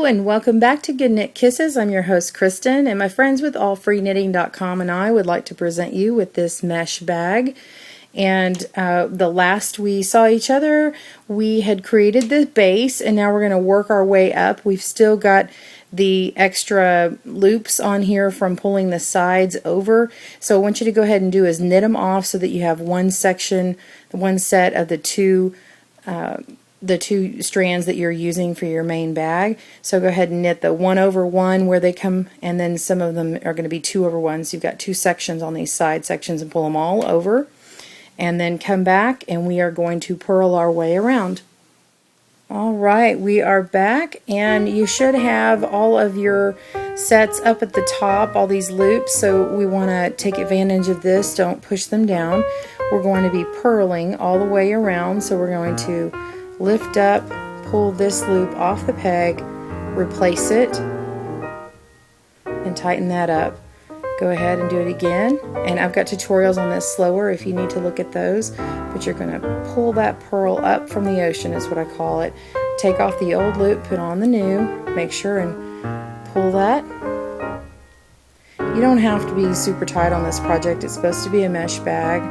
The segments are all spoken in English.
Hello and welcome back to GoodKnit Kisses. I'm your host Kristen, and my friends with allfreenitting.com and I would like to present you with this mesh bag. And the last we saw each other, we had created the base, and now we're going to work our way up. We've still got the extra loops on here from pulling the sides over. So what I want you to go ahead and do is knit them off so that you have one section, one set of the two strands that you're using for your main bag. So go ahead and knit the 1 over 1 where they come, and then some of them are going to be 2 over 1. So you've got two sections on these side sections, and pull them all over. And then come back, and we are going to purl our way around. Alright, we are back, and you should have all of your sets up at the top, all these loops, so we want to take advantage of this. Don't push them down. We're going to be purling all the way around, so we're going to lift up, pull this loop off the peg, replace it, and tighten that up. Go ahead and do it again, and I've got tutorials on this slower if you need to look at those, but you're going to pull that purl up from the ocean is what I call it. Take off the old loop, put on the new, make sure and pull that. You don't have to be super tight on this project. It's supposed to be a mesh bag.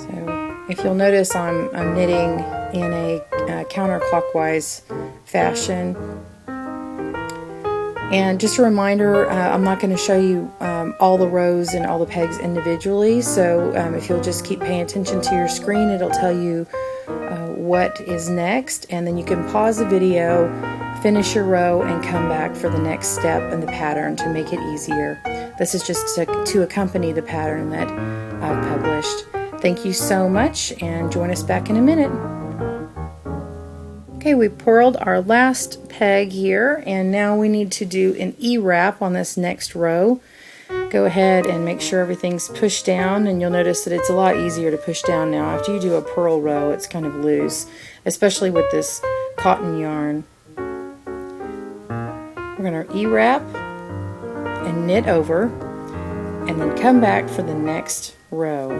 So if you'll notice, I'm knitting in a counterclockwise fashion. And just a reminder, I'm not going to show you all the rows and all the pegs individually, so if you'll just keep paying attention to your screen, it'll tell you what is next, and then you can pause the video, finish your row, and come back for the next step in the pattern to make it easier. This is just to accompany the pattern that I've published. Thank you so much, and join us back in a minute. Okay, we purled our last peg here, and now we need to do an Ewrap on this next row. Go ahead and make sure everything's pushed down, and you'll notice that it's a lot easier to push down now. After you do a purl row, it's kind of loose, especially with this cotton yarn. We're going to Ewrap and knit over, and then come back for the next row.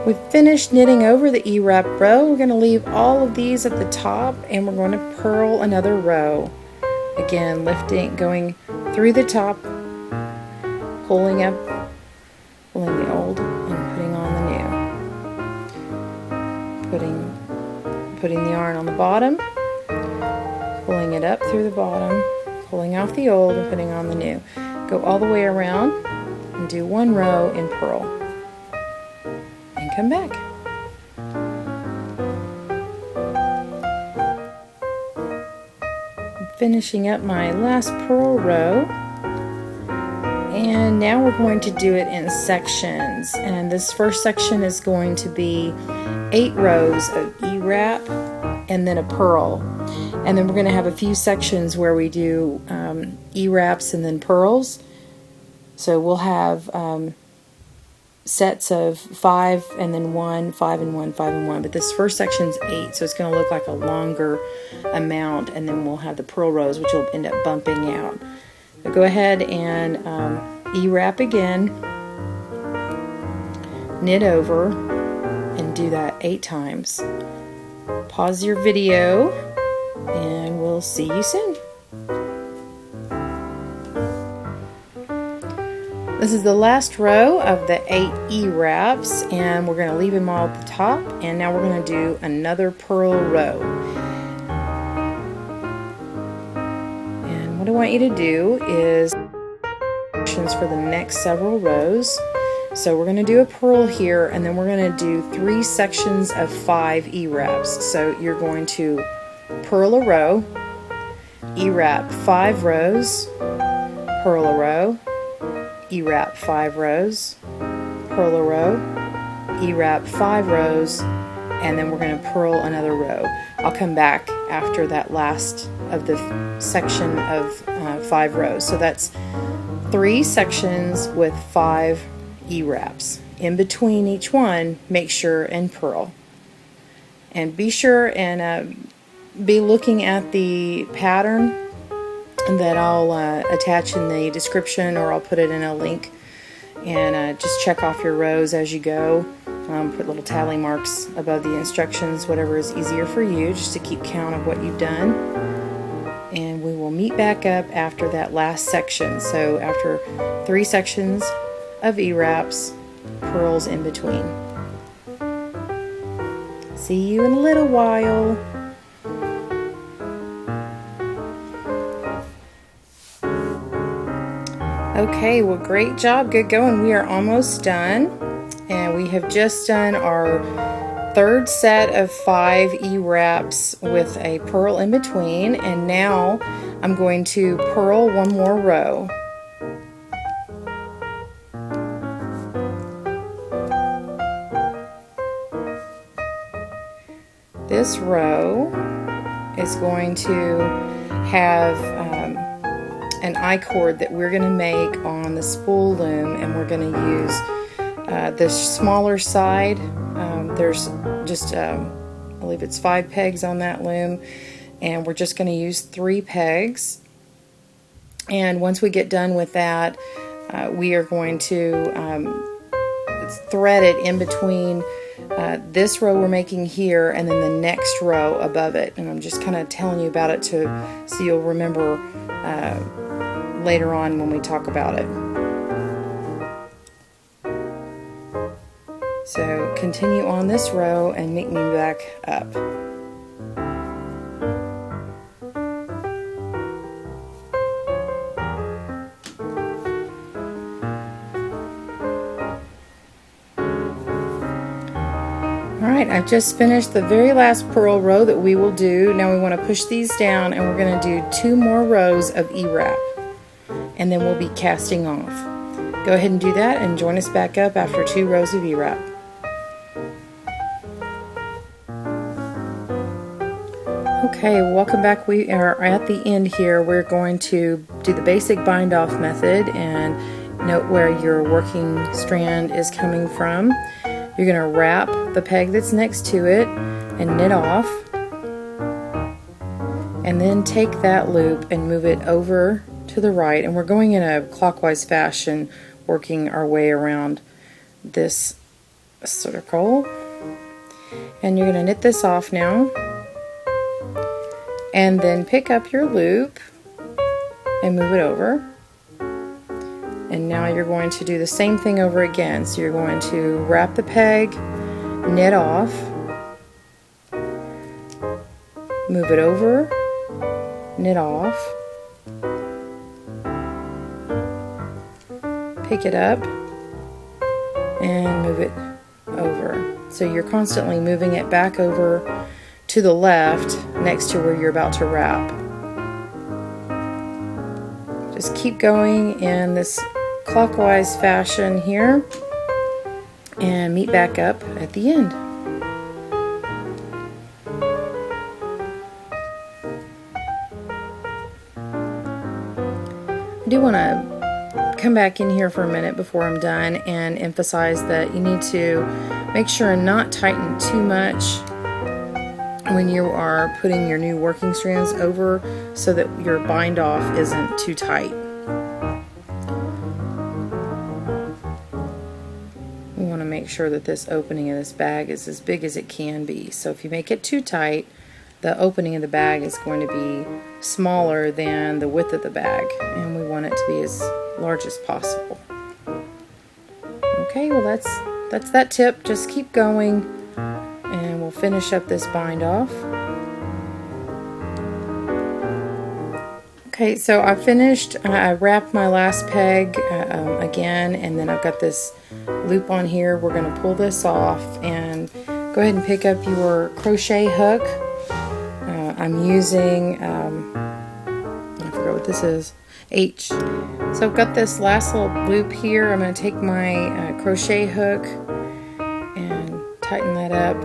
We've finished knitting over the Ewrap row. We're going to leave all of these at the top, and we're going to purl another row. Again, lifting, going through the top, pulling up, pulling the old and putting on the new. Putting the yarn on the bottom, pulling it up through the bottom, pulling off the old and putting on the new. Go all the way around and do one row in purl. And come back. I'm finishing up my last purl row, and now we're going to do it in sections, and this first section is going to be 8 rows of Ewrap and then a purl, and then we're going to have a few sections where we do Ewraps and then purls. So we'll have sets of 5 and then 1, 5 and 1, 5 and 1, but this first section's 8, so it's going to look like a longer amount, and then we'll have the purl rows, which will end up bumping out. So go ahead and Ewrap again, knit over, and do that 8 times. Pause your video, and we'll see you soon. This is the last row of the 8 Ewraps, and we're going to leave them all at the top, and now we're going to do another purl row. And what I want you to do is for the next several rows. So we're going to do a purl here, and then we're going to do 3 sections of 5 Ewraps. So you're going to purl a row, Ewrap 5 rows, purl a row, Ewrap 5 rows, purl a row, Ewrap 5 rows, and then we're going to purl another row. I'll come back after that last of the section of 5 rows. So that's 3 sections with 5 Ewraps. In between each one, make sure and purl. And be sure and be looking at the pattern that I'll attach in the description, or I'll put it in a link, and just check off your rows as you go. Put little tally marks above the instructions, whatever is easier for you, just to keep count of what you've done. And we will meet back up after that last section. So after 3 sections of Ewraps, purls in between. See you in a little while. Okay, well, great job, good going. We are almost done, and we have just done our 3rd set of 5 Ewraps with a purl in between, and now I'm going to purl one more row. This row is going to have an icord that we're going to make on the spool loom, and we're going to use the smaller side. There's just, I believe it's 5 pegs on that loom, and we're just going to use 3 pegs. And once we get done with that, we are going to thread it in between this row we're making here and then the next row above it. And I'm just kind of telling you about it so you'll remember later on when we talk about it. So continue on this row and meet me back up. Alright, I've just finished the very last purl row that we will do. Now we want to push these down, and we're going to do 2 more rows of Ewrap, and then we'll be casting off. Go ahead and do that and join us back up after 2 rows of Ewrap. Okay, welcome back. We are at the end here. We're going to do the basic bind off method and note where your working strand is coming from. You're going to wrap the peg that's next to it and knit off, and then take that loop and move it over to the right, and we're going in a clockwise fashion, working our way around this circle. And you're going to knit this off now, and then pick up your loop and move it over. And now you're going to do the same thing over again. So you're going to wrap the peg, knit off, move it over, knit off, pick it up, and move it over. So you're constantly moving it back over to the left next to where you're about to wrap. Just keep going in this clockwise fashion here and meet back up at the end. I do want to come back in here for a minute before I'm done and emphasize that you need to make sure and not tighten too much when you are putting your new working strands over, so that your bind off isn't too tight. We want to make sure that this opening of this bag is as big as it can be. So if you make it too tight, the opening of the bag is going to be smaller than the width of the bag, and we want it to be as large as possible. Okay, well that's that tip. Just keep going, and we'll finish up this bind off. Okay, so I finished, I wrapped my last peg again, and then I've got this loop on here. We're going to pull this off, and go ahead and pick up your crochet hook. I'm using, I forgot what this is, H. So I've got this last little loop here. I'm going to take my crochet hook and tighten that up,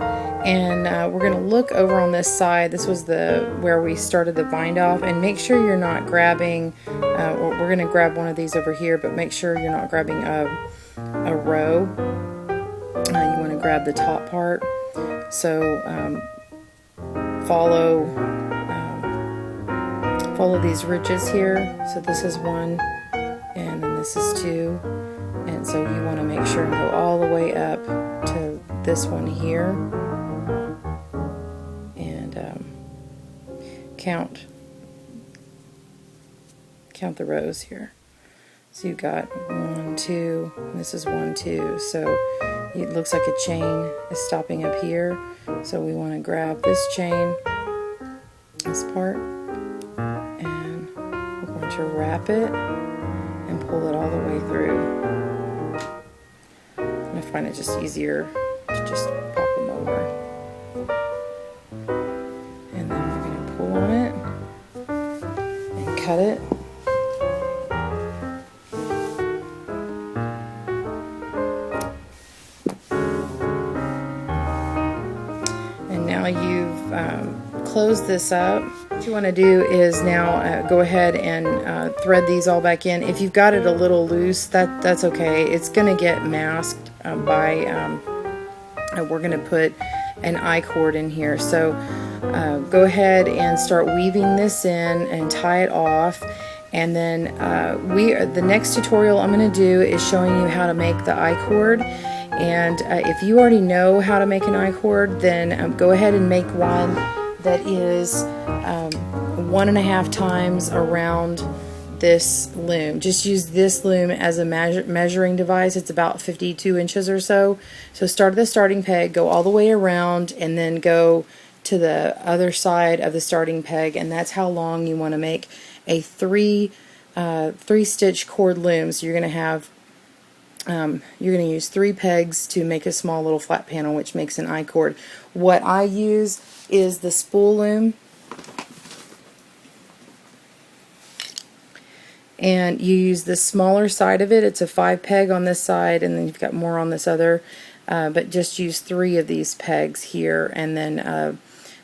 and we're going to look over on this side. This was where we started the bind off, and make sure you're not grabbing, we're going to grab one of these over here, but make sure you're not grabbing a row. You want to grab the top part. So follow these ridges here. So this is 1, and then this is 2, and so you want to make sure and go all the way up to like this one here, and count the rows here. So you've got 1, 2, and this is 1, 2. So it looks like a chain is stopping up here. So we want to grab this chain, this part, and we're going to wrap it and pull it all the way through. I find it just easier to just pop them over. And then we're going to pull on it and cut it. And now you've closed this up. What you want to do is now go ahead and thread these all back in. If you've got it a little loose, that's okay. It's going to get masked by we're going to put an I-cord in here. So go ahead and start weaving this in and tie it off. And then the next tutorial I'm going to do is showing you how to make the I-cord. And if you already know how to make an I-cord, then go ahead and make one that is 1.5 times around this loom. Just use this loom as a measuring device. It's about 52 inches or so. So start at the starting peg, go all the way around, and then go to the other side of the starting peg, and that's how long you want to make a three stitch cord loom. So you're going to have you're going to use 3 pegs to make a small little flat panel, which makes an I-cord. What I use is the spool loom, and you use the smaller side of it. It's a 5 peg on this side, and then you've got more on this other, but just use 3 of these pegs here, and then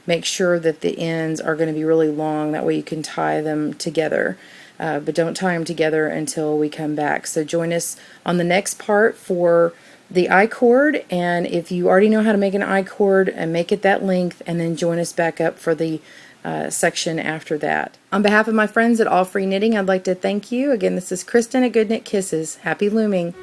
make sure that the ends are going to be really long, that way you can tie them together. But don't tie them together until we come back. So join us on the next part for the I-cord, and if you already know how to make an I-cord, make it that length, and then join us back up for the section after that. On behalf of my friends at All Free Knitting, I'd like to thank you. Again, this is Kristen at GoodKnit Kisses. Happy looming!